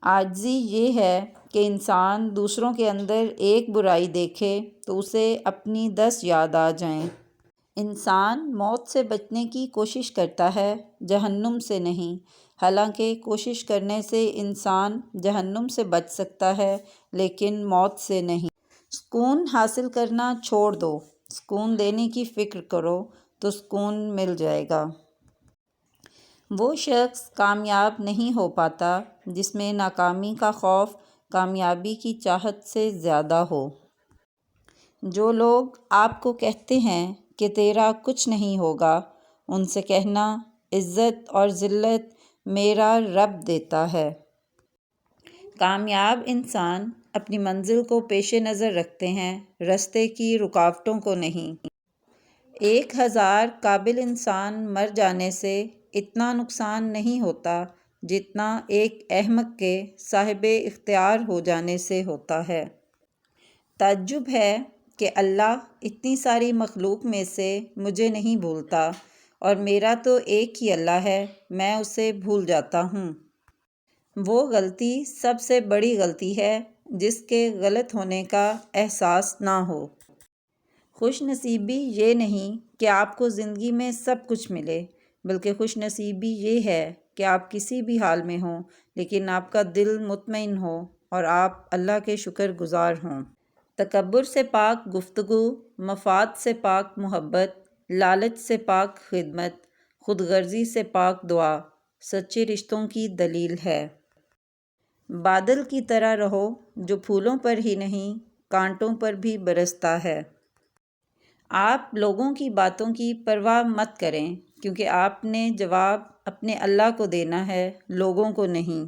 عاجزی یہ ہے کہ انسان دوسروں کے اندر ایک برائی دیکھے تو اسے اپنی 10 یاد آ جائیں۔ انسان موت سے بچنے کی کوشش کرتا ہے، جہنم سے نہیں۔ حالانکہ کوشش کرنے سے انسان جہنم سے بچ سکتا ہے لیکن موت سے نہیں۔ سکون حاصل کرنا چھوڑ دو، سکون دینے کی فکر کرو تو سکون مل جائے گا۔ وہ شخص کامیاب نہیں ہو پاتا جس میں ناکامی کا خوف کامیابی کی چاہت سے زیادہ ہو۔ جو لوگ آپ کو کہتے ہیں کہ تیرا کچھ نہیں ہوگا، ان سے کہنا عزت اور ذلت میرا رب دیتا ہے۔ کامیاب انسان اپنی منزل کو پیش نظر رکھتے ہیں، راستے کی رکاوٹوں کو نہیں۔ 1000 قابل انسان مر جانے سے اتنا نقصان نہیں ہوتا جتنا ایک احمق کے صاحب اختیار ہو جانے سے ہوتا ہے۔ تعجب ہے کہ اللہ اتنی ساری مخلوق میں سے مجھے نہیں بھولتا، اور میرا تو ایک ہی اللہ ہے، میں اسے بھول جاتا ہوں۔ وہ غلطی سب سے بڑی غلطی ہے جس کے غلط ہونے کا احساس نہ ہو۔ خوش نصیبی یہ نہیں کہ آپ کو زندگی میں سب کچھ ملے، بلکہ خوش نصیبی یہ ہے کہ آپ کسی بھی حال میں ہوں لیکن آپ کا دل مطمئن ہو اور آپ اللہ کے شکر گزار ہوں۔ تکبر سے پاک گفتگو، مفاد سے پاک محبت، لالچ سے پاک خدمت، خود غرضی سے پاک دعا سچے رشتوں کی دلیل ہے۔ بادل کی طرح رہو جو پھولوں پر ہی نہیں کانٹوں پر بھی برستا ہے۔ آپ لوگوں کی باتوں کی پرواہ مت کریں کیونکہ آپ نے جواب اپنے اللہ کو دینا ہے، لوگوں کو نہیں۔